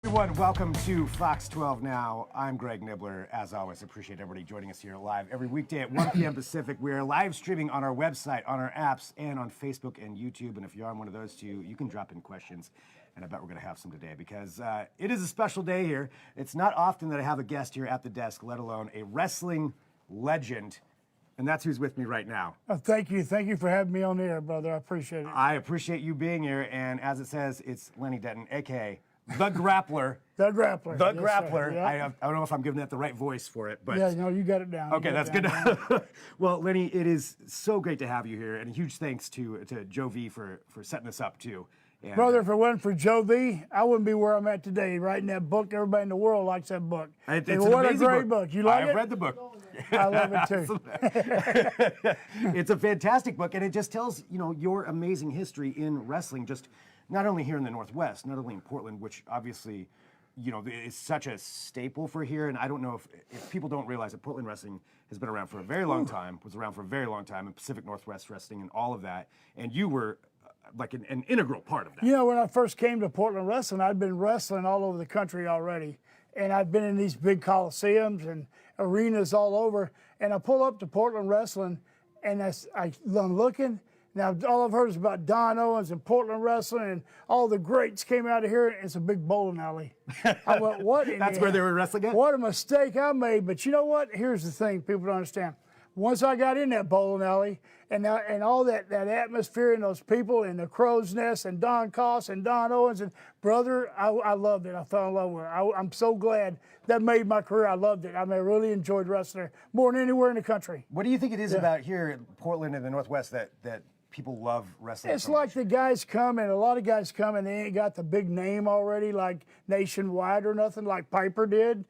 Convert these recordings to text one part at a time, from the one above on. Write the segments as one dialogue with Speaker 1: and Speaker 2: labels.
Speaker 1: Everyone, welcome to Fox 12 Now. I'm Greg Nibbler. As always, appreciate everybody joining us here live every weekday at 1 p.m. Pacific. We are live streaming on our website, on our apps, and on Facebook and YouTube. And if you're on one of those two, you can drop in questions. And I bet we're going to have some today because it is a special day here. It's not often that I have a guest here at the desk, let alone a wrestling legend. And that's who's with me right now.
Speaker 2: Thank you. Thank you for having me on the air, brother. I appreciate it.
Speaker 1: I appreciate you being here. And as it says, it's Lenny Denton, a.k.a. The Grappler.
Speaker 2: The Grappler.
Speaker 1: The
Speaker 2: yes,
Speaker 1: Grappler.
Speaker 2: Yeah.
Speaker 1: I don't know if I'm giving that the right voice for it, but
Speaker 2: yeah, no, you got it down.
Speaker 1: Okay, that's good. Well, Lenny, it is so great to have you here, and a huge thanks to Joe V for setting this up too. And,
Speaker 2: brother, if it wasn't for Joe V, I wouldn't be where I'm at today. Writing that book, everybody in the world likes that book.
Speaker 1: It's
Speaker 2: and
Speaker 1: an
Speaker 2: what a
Speaker 1: amazing
Speaker 2: great book. You like it?
Speaker 1: I've read the book.
Speaker 2: I love it too.
Speaker 1: It's a fantastic book, and it just tells your amazing history in wrestling, just not only here in the Northwest, not only in Portland, which obviously is such a staple for here. And I don't know if people don't realize that Portland wrestling has been around for a very long time, and Pacific Northwest wrestling and all of that. And you were like an integral part of that.
Speaker 2: You know, when I first came to Portland wrestling, I'd been wrestling all over the country already. And I'd been in these big coliseums and arenas all over. And I pull up to Portland wrestling, and I'm looking. Now, all I've heard is about Don Owens and Portland wrestling, and all the greats came out of here, and it's a big bowling alley. I went, what?
Speaker 1: That's where they were wrestling at?
Speaker 2: What a mistake I made. But you know what? Here's the thing people don't understand. Once I got in that bowling alley, and all that atmosphere and those people and the Crow's Nest and Don Coss and Don Owens, and brother, I loved it. I fell in love with it. I'm so glad that made my career. I loved it. I mean, I really enjoyed wrestling more than anywhere in the country.
Speaker 1: What do you think it is about here in Portland and the Northwest that people love wrestling?
Speaker 2: It's like the guys come, and a lot of guys come, and they ain't got the big name already, like Nationwide or nothing, like Piper did,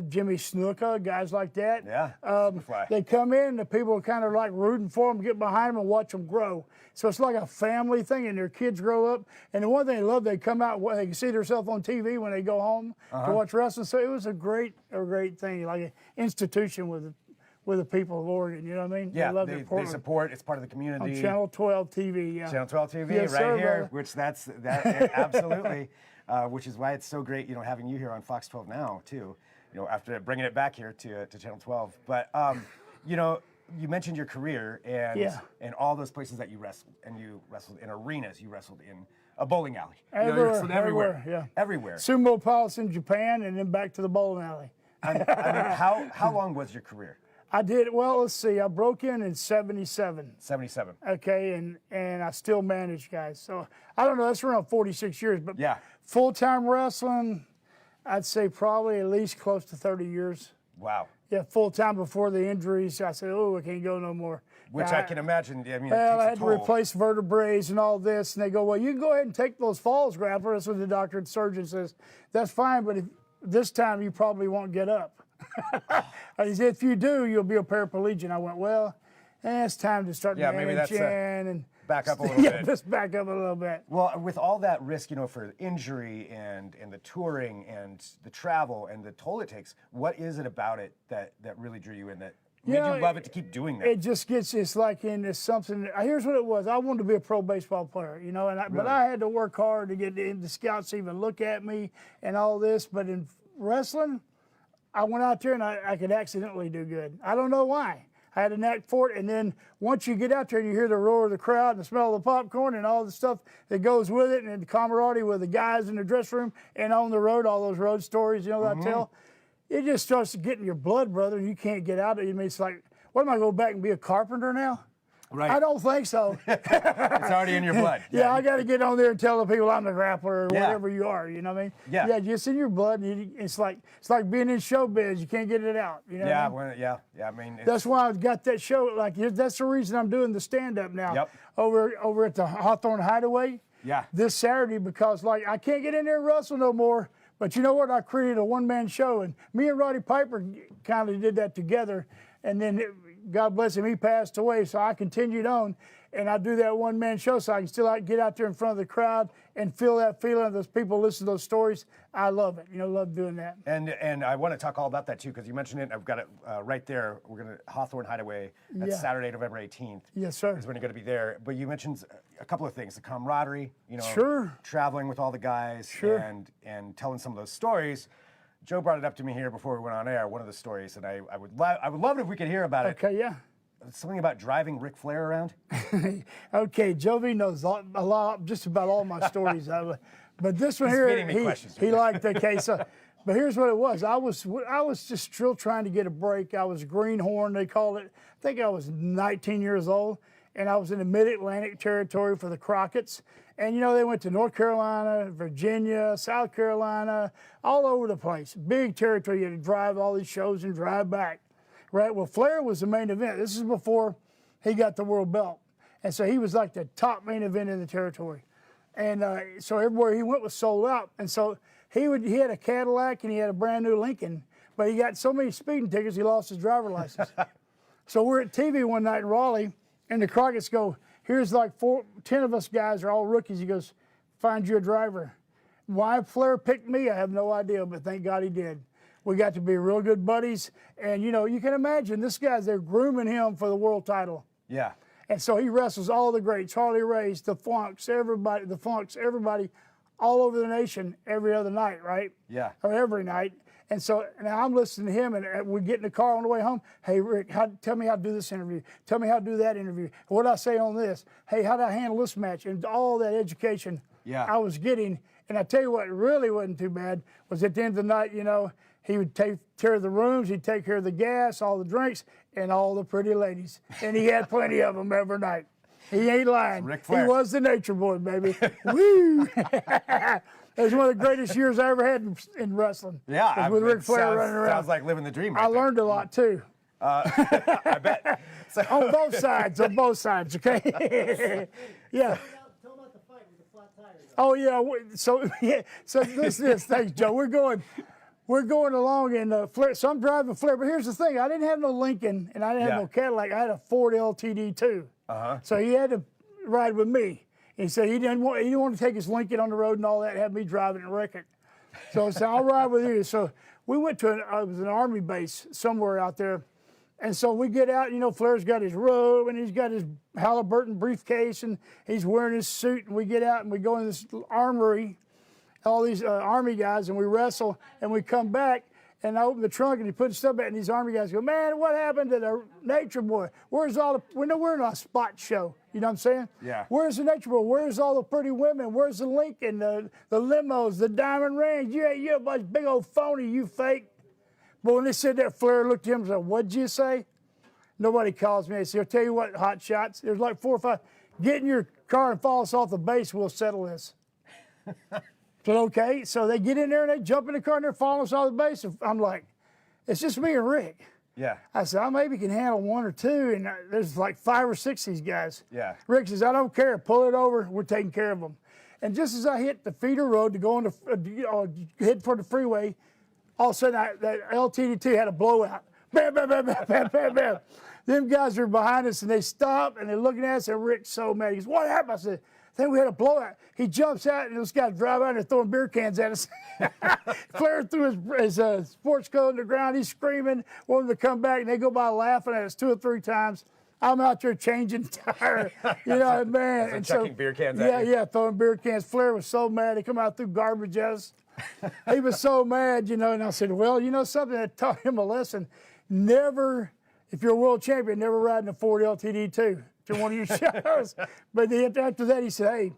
Speaker 2: Jimmy Snuka, guys like that.
Speaker 1: Yeah,
Speaker 2: they come in, the people are kind of like rooting for them, get behind them, and watch them grow. So it's like a family thing, and their kids grow up. And the one thing they love, they come out, they can see themselves on TV when they go home to watch wrestling. So it was a great thing, like an institution with the people of Oregon, you know what I mean?
Speaker 1: Yeah,
Speaker 2: they
Speaker 1: support. It's part of the community.
Speaker 2: On Channel 12 TV, yeah.
Speaker 1: Channel 12 TV,
Speaker 2: yes,
Speaker 1: right
Speaker 2: sir,
Speaker 1: here.
Speaker 2: brother.
Speaker 1: Which that's absolutely, which is why it's so great, having you here on Fox 12 Now too. After bringing it back here to Channel 12. But you mentioned your career and all those places that you wrestled, and you wrestled in arenas, you wrestled in a bowling alley. You wrestled everywhere.
Speaker 2: Yeah.
Speaker 1: Everywhere.
Speaker 2: Sumo Palace in Japan, and then back to the bowling alley.
Speaker 1: I mean, how long was your career?
Speaker 2: I did, well, let's see, I broke in 77.
Speaker 1: 77.
Speaker 2: Okay, and I still manage guys. So, I don't know, that's around 46 years. But
Speaker 1: yeah.
Speaker 2: Full-time wrestling, I'd say probably at least close to 30 years.
Speaker 1: Wow.
Speaker 2: Yeah, full-time before the injuries. I said, I can't go no more.
Speaker 1: Which I can imagine, I mean,
Speaker 2: well,
Speaker 1: it takes
Speaker 2: I had to replace vertebrae and all this. And they go, well, you can go ahead and take those falls, Grappler. That's what the doctor and surgeon says. That's fine, but this time you probably won't get up. He said, if you do, you'll be a paraplegic. I went, well, it's time to start managing.
Speaker 1: Maybe that's
Speaker 2: and
Speaker 1: back up a little bit.
Speaker 2: Just back up a little bit.
Speaker 1: Well, with all that risk, for injury and the touring and the travel and the toll it takes, what is it about it that really drew you in, that made you love it to keep doing that?
Speaker 2: It just gets, it's like something. Here's what it was. I wanted to be a pro baseball player, but I had to work hard to get the scouts to even look at me and all this. But in wrestling, I went out there and I could accidentally do good. I don't know why. I had a knack for it. And then once you get out there and you hear the roar of the crowd and the smell of the popcorn and all the stuff that goes with it, and the camaraderie with the guys in the dressing room and on the road, all those road stories, that I tell, it just starts to get in your blood, brother, and you can't get out of it. I mean, it's like, what am I going to go back and be a carpenter now?
Speaker 1: Right.
Speaker 2: I don't think so.
Speaker 1: It's already in your blood.
Speaker 2: Yeah, I got to get on there and tell the people I'm the Grappler or whatever you are. You know what I mean? Yeah, just in your blood. It's like being in showbiz. You can't get it out. You know?
Speaker 1: Yeah,
Speaker 2: what I mean?
Speaker 1: I mean,
Speaker 2: that's why I've got that show. Like that's the reason I'm doing the stand-up now.
Speaker 1: Yep.
Speaker 2: Over at the Hawthorne Hideaway.
Speaker 1: Yeah.
Speaker 2: This Saturday, because I can't get in there and wrestle no more. But you know what? I created a one-man show, and me and Roddy Piper kind of did that together. And then God bless him, he passed away, so I continued on. and I do that one-man show so I can still get out there in front of the crowd and feel that feeling of those people listen to those stories. I love it. Love doing that.
Speaker 1: And I want to talk all about that too, because you mentioned it. I've got it right there. We're going to Hawthorne Hideaway. That's Saturday, November 18th.
Speaker 2: Yes, sir.
Speaker 1: Is when you're going to be there. But you mentioned a couple of things: the camaraderie.
Speaker 2: Sure.
Speaker 1: Traveling with all the guys.
Speaker 2: Sure.
Speaker 1: And telling some of those stories. Joe brought it up to me here before we went on air. One of the stories, and I would love it if we could hear about it.
Speaker 2: Okay, yeah.
Speaker 1: Something about driving Ric Flair around.
Speaker 2: Okay, Jovi knows a lot, just about all my stories. But this one here, he liked the case. But here's what it was. I was just still trying to get a break. I was greenhorn, they called it. I think I was 19 years old, and I was in the Mid-Atlantic territory for the Crockett's. And, they went to North Carolina, Virginia, South Carolina, all over the place. Big territory. You had to drive all these shows and drive back. Right? Well, Flair was the main event. This is before he got the world belt. And so he was like the top main event in the territory. And so everywhere he went was sold out. And so he had a Cadillac and he had a brand new Lincoln, but he got so many speeding tickets he lost his driver's license. So we're at TV one night in Raleigh, and the Crockett's go, here's like 10 of us guys are all rookies. He goes, find you a driver. Why Flair picked me, I have no idea, but thank God he did. We got to be real good buddies. And, you can imagine this guy's, they're grooming him for the world title.
Speaker 1: Yeah.
Speaker 2: And so he wrestles all the greats, Harley Race, the Funks, everybody all over the nation every other night, right?
Speaker 1: Yeah.
Speaker 2: Or every night. And so now I'm listening to him, and we get in the car on the way home. Hey, Rick, tell me how to do this interview. Tell me how to do that interview. What did I say on this? Hey, how did I handle this match? And all that education I was getting. And I tell you what really wasn't too bad was at the end of the night, he would take care of the rooms, he'd take care of the gas, all the drinks, and all the pretty ladies. And he had plenty of them every night. He ain't lying.
Speaker 1: Ric Flair.
Speaker 2: He was the nature boy, baby. Woo! It was one of the greatest years I ever had in wrestling.
Speaker 1: Yeah,
Speaker 2: with Ric Flair running around.
Speaker 1: Sounds like living the dream. Right
Speaker 2: I learned a lot too.
Speaker 1: I bet. So,
Speaker 2: on both sides, okay? Yeah.
Speaker 3: Tell them about the fight with the flat tire.
Speaker 2: Oh yeah. So this. Thanks, Joe. We're going along in Flair. So I'm driving Flair, but here's the thing: I didn't have no Lincoln and I didn't have no Cadillac. I had a Ford LTD too. So he had to ride with me. He said he didn't want to take his Lincoln on the road and all that, have me driving and wreck it. So I said, I'll ride with you. So we went to it was an Army base somewhere out there. And so we get out, Flair's got his robe and he's got his Halliburton briefcase and he's wearing his suit. And we get out and we go in this armory, all these Army guys, and we wrestle and we come back. And I open the trunk and he puts stuff back, and these Army guys go, man, what happened to the Nature Boy? We're in a spot show. You know what I'm saying?
Speaker 1: Yeah.
Speaker 2: Where's the Nature Boy? Where's all the pretty women? Where's the Lincoln, the limos, the diamond rings? You're a bunch of big old phony, you fake. But when they said that, Flair looked at him and said, what'd you say? Nobody calls me. They said, I'll tell you what, hot shots. There's like 4 or 5. Get in your car and follow us off the base. We'll settle this. So, okay, so they get in there and they jump in the car and they're following us off the base. I'm like, it's just me and Rick.
Speaker 1: Yeah.
Speaker 2: I said, I maybe can handle 1 or 2, and there's like 5 or 6 of these guys.
Speaker 1: Yeah.
Speaker 2: Rick says, I don't care. Pull it over. We're taking care of them. And just as I hit the feeder road to go on head for the freeway, all of a sudden that LTD2 had a blowout. Bam, bam, bam, bam, bam, bam, bam. Them guys are behind us, and they stop, and they're looking at us, and Rick's so mad. He goes, what happened? I said, I think we had a blowout. He jumps out, and those guys drive out and they're throwing beer cans at us. Flair threw his sports coat on the ground. He's screaming, wanting to come back, and they go by laughing at us 2 or 3 times. I'm out there changing tire, man.
Speaker 1: And chucking beer cans at you?
Speaker 2: Yeah, throwing beer cans. Flair was so mad. He come out through garbage at us. He was so mad, and I said, well, something that taught him a lesson. Never, if you're a world champion, never ride in a Ford LTD2 to one of your shows. But after that, he said, hey,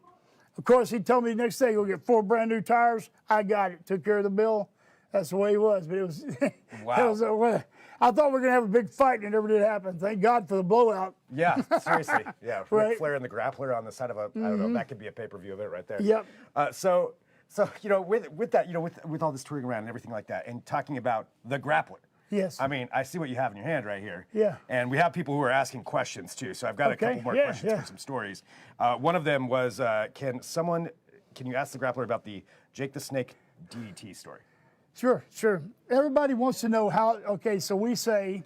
Speaker 2: of course, he told me the next day, go get 4 brand new tires. I got it, took care of the bill. That's the way he was. But it was,
Speaker 1: wow.
Speaker 2: I thought we were going to have a big fight, and it never did happen. Thank God for the blowout.
Speaker 1: Yeah, seriously. Yeah,
Speaker 2: Right.
Speaker 1: Ric Flair and the Grappler on the side of I don't know, that could be a pay-per-view of it right there.
Speaker 2: Yep.
Speaker 1: So with that, with all this touring around and everything like that, and talking about the Grappler.
Speaker 2: Yes.
Speaker 1: I mean, I see what you have in your hand right here.
Speaker 2: Yeah.
Speaker 1: And we have people who are asking questions too. So I've got a couple more questions for some stories. One of them was, can you ask the Grappler about the Jake the Snake DDT story?
Speaker 2: Sure. Everybody wants to know how, okay, so we say,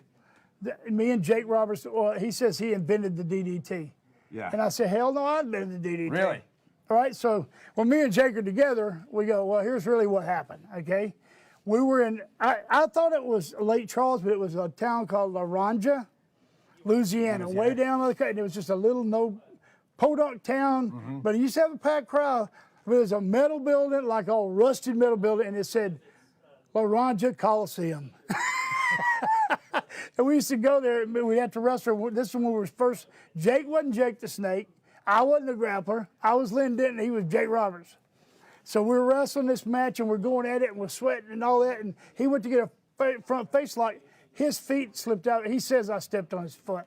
Speaker 2: me and Jake Roberts, he says he invented the DDT.
Speaker 1: Yeah.
Speaker 2: And I said, hell no, I'd been in the DDT.
Speaker 1: Really?
Speaker 2: All right, so when me and Jake are together, we go, well, here's really what happened, okay? We were in, I thought it was Lake Charles, but it was a town called La Ranja, Louisiana, way down on the coast. It was just a little podunk town, but it used to have a packed crowd. There was a metal building, like a rusted metal building, and it said La Ranja Coliseum. And we used to go there, we'd have to wrestle. This is when we were first, Jake wasn't Jake the Snake. I wasn't the grappler. I was Lynn Denton, he was Jake Roberts. So we were wrestling this match and we're going at it and we're sweating and all that. And he went to get a front face lock. His feet slipped out. He says I stepped on his foot.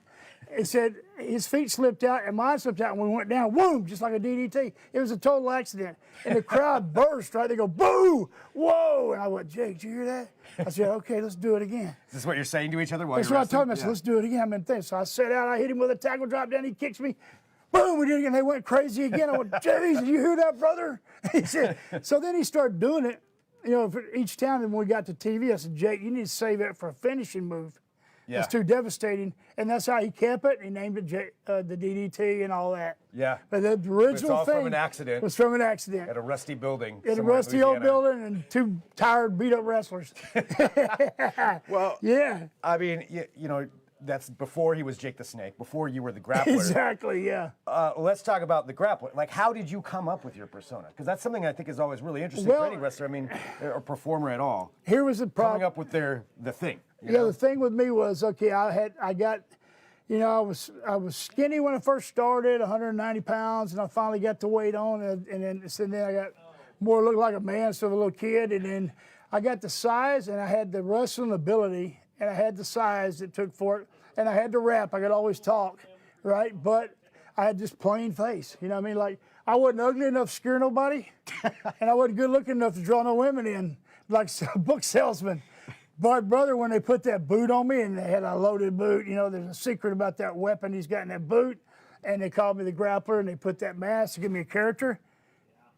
Speaker 2: He said his feet slipped out and mine slipped out and we went down, whoom, just like a DDT. It was a total accident. And the crowd burst, right? They go, boo, whoa. And I went, Jake, did you hear that? I said, okay, let's do it again.
Speaker 1: Is this what you're saying to each other while
Speaker 2: That's
Speaker 1: you're
Speaker 2: what I told
Speaker 1: wrestling?
Speaker 2: him. I said, let's do it again. I'm in things. So I set out, I hit him with a tackle drop down, he kicks me. Boom, we did it again. They went crazy again. I went, Jeez, did you hear that, brother? He said, so then he started doing it, you know, for each time. And when we got to TV, I said, Jake, you need to save it for a finishing move.
Speaker 1: Yeah.
Speaker 2: It's too devastating. And that's how he kept it. He named it the DDT and all that.
Speaker 1: Yeah.
Speaker 2: But the original
Speaker 1: It's all
Speaker 2: thing
Speaker 1: from an accident.
Speaker 2: was from an accident.
Speaker 1: At a rusty building.
Speaker 2: In a
Speaker 1: somewhere in
Speaker 2: rusty old
Speaker 1: Louisiana.
Speaker 2: building and two tired, beat up wrestlers.
Speaker 1: Well,
Speaker 2: Yeah.
Speaker 1: I mean, you know, that's before he was Jake the Snake, before you were the grappler.
Speaker 2: Exactly, yeah.
Speaker 1: Let's talk about the grappler. Like, how did you come up with your persona? Because that's something I think is always really interesting
Speaker 2: Well,
Speaker 1: for any wrestler, I mean, or performer at all.
Speaker 2: Here was the problem.
Speaker 1: Coming up with the thing. you
Speaker 2: Yeah,
Speaker 1: know?
Speaker 2: the thing with me was, okay, I got, you know, I was skinny when I first started, 190 pounds, and I finally got the weight on, and then I got more looked like a man instead of a little kid, and then I got the size, and I had the wrestling ability, and I had the size it took for it, and I had the rap. I could always talk, right? But I had this plain face, you know what I mean? Like, I wasn't ugly enough to scare nobody, and I wasn't good looking enough to draw no women in, like a book salesman. But brother, when they put that boot on me, and they had a loaded boot, you know, there's a secret about that weapon he's got in that boot, and they called me the Grappler, and they put that mask to give me a character.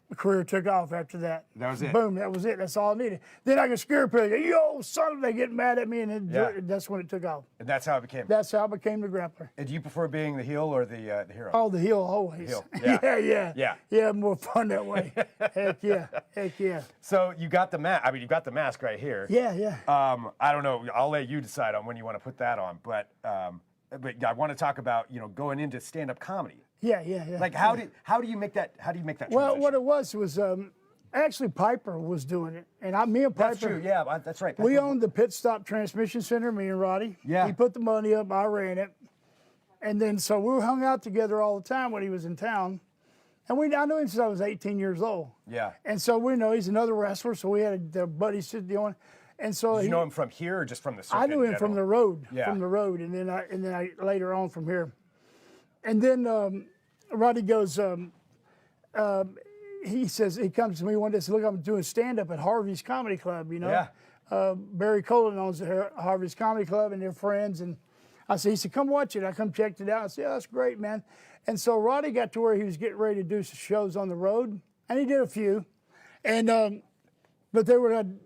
Speaker 2: My career took off after that.
Speaker 1: That was it.
Speaker 2: Boom, that was it. That's all I needed. Then I could scare people. Yo, son, they get mad at me, and that's when it took off.
Speaker 1: And that's how it became.
Speaker 2: That's how I became the Grappler.
Speaker 1: And do you prefer being the heel or the hero?
Speaker 2: Oh, the heel always.
Speaker 1: Heel,
Speaker 2: Yeah.
Speaker 1: yeah.
Speaker 2: More fun that way. Heck yeah.
Speaker 1: So you got the mask. I mean, you got the mask right here.
Speaker 2: Yeah.
Speaker 1: I don't know. I'll let you decide on when you want to put that on. But I want to talk about, you know, going into stand-up comedy.
Speaker 2: Yeah.
Speaker 1: Like, how do you make that? How do you make that
Speaker 2: Well,
Speaker 1: transition?
Speaker 2: what it was actually Piper was doing it, and me and Piper.
Speaker 1: That's true. Yeah, that's right.
Speaker 2: We owned the Pit Stop Transmission Center, me and Roddy.
Speaker 1: Yeah.
Speaker 2: He put the money up, I ran it, and then so we hung out together all the time when he was in town, and I knew him since I was 18 years old.
Speaker 1: Yeah.
Speaker 2: And so we know he's another wrestler, so we had a buddy sit doing, and so
Speaker 1: Did you know him from here or just from the circuit?
Speaker 2: I knew him from the road,
Speaker 1: Yeah.
Speaker 2: and then I later on from here, and then Roddy goes. He says, he comes to me one day and says, look, I'm doing stand-up at Harvey's Comedy Club, you know.
Speaker 1: Yeah.
Speaker 2: Barry Colin owns the Harvey's Comedy Club, and they're friends. And he said, come watch it. I come checked it out. I said, yeah, that's great, man. And so Roddy got to where he was getting ready to do some shows on the road, and he did a few. And but they weren't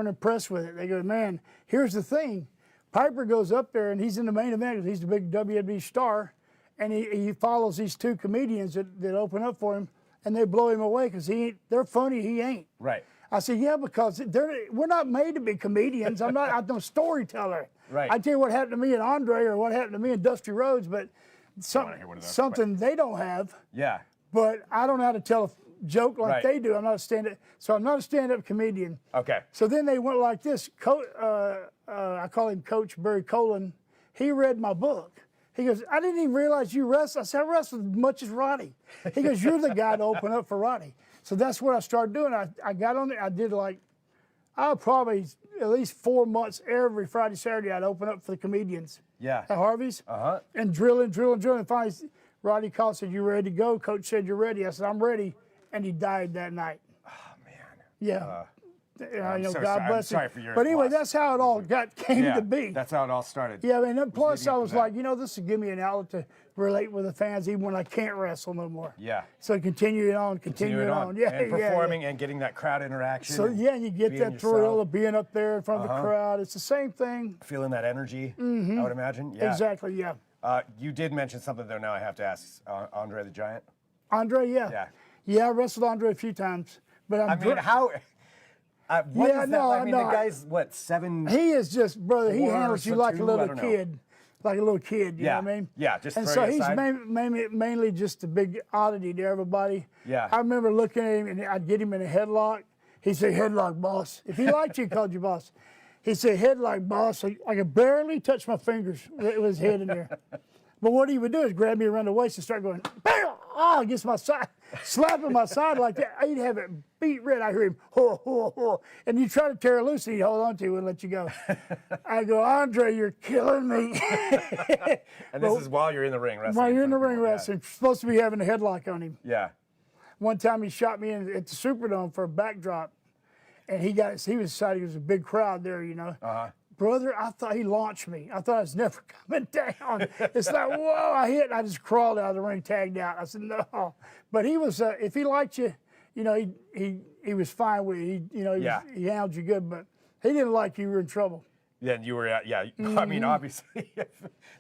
Speaker 2: impressed with it. They go, man, here's the thing. Piper goes up there, and he's in the main event because he's the big WWE star, and he follows these two comedians that open up for him. And they blow him away because they're funny, he ain't.
Speaker 1: Right.
Speaker 2: I said, yeah, because we're not made to be comedians. I'm no storyteller.
Speaker 1: Right.
Speaker 2: I tell you what happened to me and Andre or what happened to me in Dusty Rhodes, but something they don't have.
Speaker 1: Yeah.
Speaker 2: But I don't know how to tell a joke like
Speaker 1: Right.
Speaker 2: they do. I'm not a stand-up comedian.
Speaker 1: Okay.
Speaker 2: So then they went like this. I call him Coach Barry Colin. He read my book. He goes, I didn't even realize you wrestle. I said, I wrestle as much as Roddy. He goes, you're the guy to open up for Roddy. So that's what I started doing. I got on it. I did probably at least 4 months every Friday, Saturday, I'd open up for the comedians.
Speaker 1: Yeah.
Speaker 2: At Harvey's.
Speaker 1: Uh-huh.
Speaker 2: And drilling. And finally, Roddy called and said, you ready to go? Coach said, you're ready. I said, I'm ready. And he died that night.
Speaker 1: Oh, man.
Speaker 2: Yeah.
Speaker 1: I'm so
Speaker 2: God
Speaker 1: sorry.
Speaker 2: bless
Speaker 1: I'm
Speaker 2: him.
Speaker 1: sorry for your
Speaker 2: But anyway,
Speaker 1: loss.
Speaker 2: that's how it all came
Speaker 1: Yeah,
Speaker 2: to be.
Speaker 1: that's how it all started.
Speaker 2: Yeah, and then plus
Speaker 1: leading
Speaker 2: I
Speaker 1: up to
Speaker 2: was
Speaker 1: that.
Speaker 2: like, you know, this will give me an outlet to relate with the fans even when I can't wrestle no more.
Speaker 1: Yeah.
Speaker 2: So continue it on. Yeah,
Speaker 1: and performing and getting that crowd interaction.
Speaker 2: So yeah, and you get
Speaker 1: being
Speaker 2: that thrill
Speaker 1: yourself.
Speaker 2: of being up there in front of the crowd. It's the same thing.
Speaker 1: Feeling that energy, I would imagine. Yeah.
Speaker 2: Exactly, yeah.
Speaker 1: You did mention something though. Now I have to ask. Andre the Giant.
Speaker 2: Andre, yeah.
Speaker 1: Yeah.
Speaker 2: Yeah, I wrestled Andre a few times. But
Speaker 1: I mean, how? What
Speaker 2: Yeah,
Speaker 1: is that?
Speaker 2: no,
Speaker 1: I mean,
Speaker 2: no.
Speaker 1: the guy's what, 7?
Speaker 2: He is just, brother, he
Speaker 1: 4
Speaker 2: handles you
Speaker 1: or
Speaker 2: like a
Speaker 1: 2, I
Speaker 2: little
Speaker 1: don't know.
Speaker 2: kid. Like a little kid, you know what I mean?
Speaker 1: Yeah, just
Speaker 2: and
Speaker 1: throw
Speaker 2: so
Speaker 1: you
Speaker 2: he's
Speaker 1: aside.
Speaker 2: mainly just a big oddity to everybody.
Speaker 1: Yeah.
Speaker 2: I remember looking at him and I'd get him in a headlock. He'd say, headlock, boss. If he liked you, he called you boss. He'd say, headlock, boss. I could barely touch my fingers with his head in there. But what he would do is grab me around the waist and start going, bam! Oh, against my side, slapping my side like that. I'd have it beat red. I hear him, ho, ho, ho. And you try to tear it loose and he'd hold on to you and let you go. I go, Andre, you're killing me.
Speaker 1: And this is while you're in the ring wrestling.
Speaker 2: While you're in the ring
Speaker 1: Yeah.
Speaker 2: wrestling, you're supposed to be having a headlock on him.
Speaker 1: Yeah.
Speaker 2: One time he shot me at the Superdome for a backdrop. And he was decided it was a big crowd there, you know. Brother, I thought he launched me. I thought I was never coming down. It's like, whoa, I hit, and I just crawled out of the ring, tagged out. I said, no. But he was, if he liked you, you know, he was fine with you. He handled you good, but he didn't like you were in trouble.
Speaker 1: Then you were, I mean, obviously,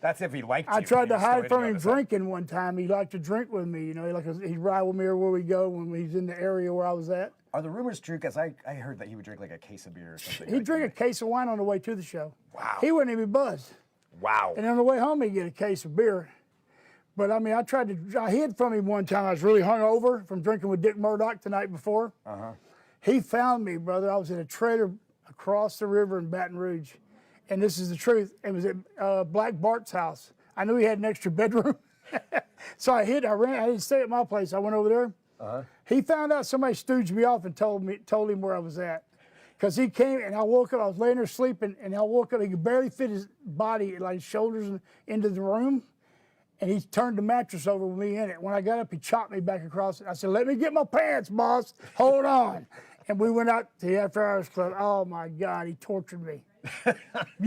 Speaker 1: that's if he liked you.
Speaker 2: I tried to
Speaker 1: He was still
Speaker 2: hide from
Speaker 1: hitting
Speaker 2: him
Speaker 1: on the side.
Speaker 2: drinking one time. He liked to drink with me, you know. He'd ride with me everywhere we go when he's in the area where I was at.
Speaker 1: Are the rumors true? Because I heard that he would drink like a case of beer or something.
Speaker 2: He'd drink a case of wine on the way to the show.
Speaker 1: Wow.
Speaker 2: He wouldn't even buzzed.
Speaker 1: Wow.
Speaker 2: And on the way home, he'd get a case of beer. But I mean, I hid from him one time. I was really hungover from drinking with Dick Murdoch the night before. He found me, brother. I was in a trailer across the river in Baton Rouge. And this is the truth. It was at Black Bart's house. I knew he had an extra bedroom. So I ran. I didn't stay at my place. I went over there. He found out somebody stooged me off and told him where I was at. Because he came and I woke up, I was laying there sleeping, and I woke up, he could barely fit his body, like his shoulders into the room. And he turned the mattress over with me in it. When I got up, he chopped me back across it. I said, let me get my pants, boss. Hold on. And we went out to the After Hours Club. Oh my God, he tortured me. You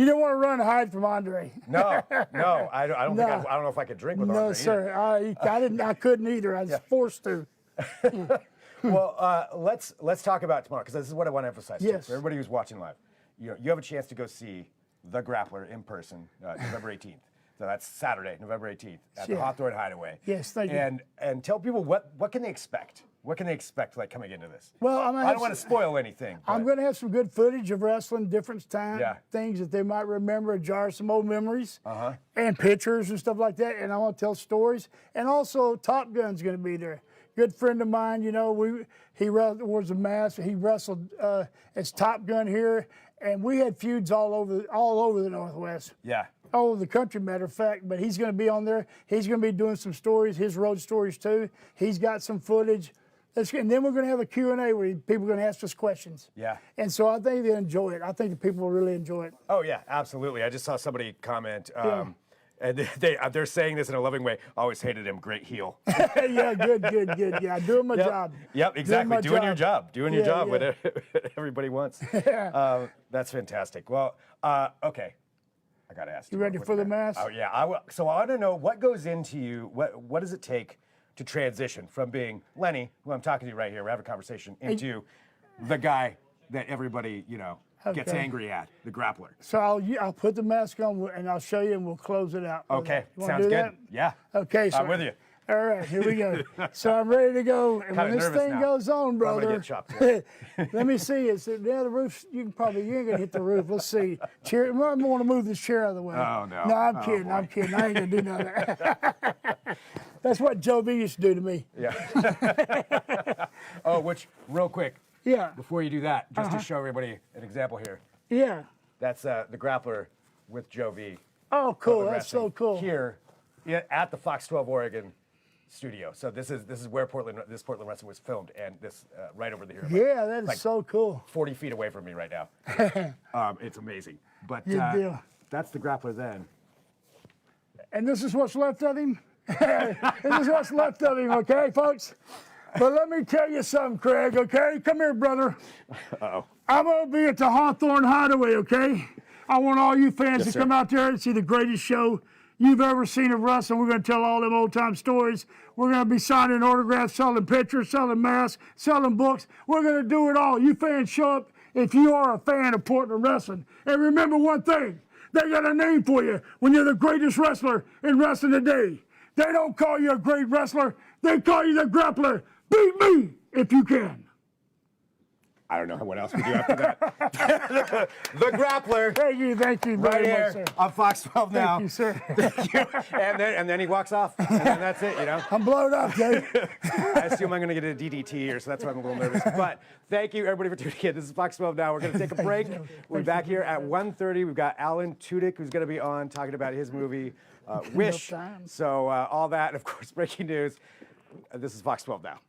Speaker 2: didn't want to run and hide from Andre.
Speaker 1: No, I don't think I don't know if I could drink with Andre.
Speaker 2: No, sir. I couldn't either. I was forced to.
Speaker 1: Well, let's talk about tomorrow, because this is what I want to emphasize.
Speaker 2: Yes.
Speaker 1: For everybody who's watching live, you have a chance to go see the Grappler in person, November 18th. So that's Saturday, November 18th, at the Hawthorne Hideaway.
Speaker 2: Yes, thank you.
Speaker 1: And tell people what can they expect? What can they expect, like, coming into this?
Speaker 2: Well,
Speaker 1: I don't want to spoil anything.
Speaker 2: I'm going to have some good footage of wrestling, different time,
Speaker 1: Yeah.
Speaker 2: things that they might remember, jar some old memories, and pictures and stuff like that. And I want to tell stories. And also, Top Gun's going to be there. Good friend of mine, you know, he wears a mask. He wrestled as Top Gun here, and we had feuds all over the Northwest.
Speaker 1: Yeah.
Speaker 2: All over the country, matter of fact. But he's going to be on there. He's going to be doing some stories, his road stories too. He's got some footage. And then we're going to have a Q&A where people are going to ask us questions.
Speaker 1: Yeah.
Speaker 2: And so I think they'll enjoy it. I think the people will really enjoy it.
Speaker 1: Oh yeah, absolutely. I just saw somebody comment, and they're saying this in a loving way. Always hated him. Great heel.
Speaker 2: Yeah, good. Yeah, doing my job.
Speaker 1: Yep, exactly. Doing your job. Doing your job.
Speaker 2: Yeah.
Speaker 1: What everybody wants. That's fantastic. Well, okay. I got to ask you.
Speaker 2: You ready for the mask?
Speaker 1: Oh yeah. So I want to know what goes into you. What does it take to transition from being Lenny, who I'm talking to right here, we're having a conversation, into the guy that everybody, gets angry at, the Grappler?
Speaker 2: So I'll put the mask on and I'll show you and we'll close it out.
Speaker 1: Okay,
Speaker 2: You wanna
Speaker 1: sounds
Speaker 2: do
Speaker 1: good.
Speaker 2: that?
Speaker 1: Yeah.
Speaker 2: Okay, so
Speaker 1: I'm with you.
Speaker 2: All right, here we go. So I'm ready to go. And
Speaker 1: Kinda
Speaker 2: when this
Speaker 1: nervous
Speaker 2: thing
Speaker 1: now.
Speaker 2: goes on,
Speaker 1: I'm
Speaker 2: brother,
Speaker 1: gonna get chopped. Yeah.
Speaker 2: let me see. The roof, you ain't gonna hit the roof. Let's see. Chair, I want to move this chair out of the way.
Speaker 1: Oh, no.
Speaker 2: No, I'm
Speaker 1: Oh,
Speaker 2: kidding.
Speaker 1: boy.
Speaker 2: I'm kidding. I ain't gonna do none of that. That's what Joe B used to do to me.
Speaker 1: Yeah. Oh, which, real quick,
Speaker 2: Yeah.
Speaker 1: before you do that, just to show everybody an example here.
Speaker 2: Yeah.
Speaker 1: That's the Grappler with Joe V.
Speaker 2: Oh, cool.
Speaker 1: Portland
Speaker 2: That's so
Speaker 1: Wrestling
Speaker 2: cool.
Speaker 1: Here at the Fox 12 Oregon studio. So this is where Portland Wrestling was filmed, and this right over here.
Speaker 2: Yeah, that is
Speaker 1: like
Speaker 2: so cool.
Speaker 1: 40 feet away from me right now. It's amazing. But
Speaker 2: Good deal.
Speaker 1: that's the Grappler then.
Speaker 2: And this is what's left of him. This is what's left of him, okay, folks? But let me tell you something, Craig, okay? Come here, brother.
Speaker 1: Uh-oh.
Speaker 2: I'm going to be at the Hawthorne Hideaway, okay? I want all you fans to
Speaker 1: sir.
Speaker 2: come out there and see the greatest show you've ever seen of wrestling. We're going to tell all them old-time stories. We're going to be signing autographs, selling pictures, selling masks, selling books. We're going to do it all. You fans show up if you are a fan of Portland wrestling. And remember one thing, They got a name for you when you're the greatest wrestler in wrestling today. They don't call you a great wrestler. They call you the Grappler. Beat me if you can.
Speaker 1: I don't know what else we do after that. The Grappler.
Speaker 2: Thank you
Speaker 1: Right
Speaker 2: very much,
Speaker 1: here
Speaker 2: sir.
Speaker 1: on Fox 12 now.
Speaker 2: Thank you, sir.
Speaker 1: Thank you. And then he walks off, and then that's it, you know.
Speaker 2: I'm blowed up, Dave.
Speaker 1: I assume I'm going to get a DDT here, so that's why I'm a little nervous. But thank you, everybody, for tuning in. This is Fox 12 now. We're going to take a break. We'll be back here at 1:30. We've got Alan Tudyk, who's going to be on talking about his movie, Wish. So all that, and of course, breaking news. This is Fox 12 now.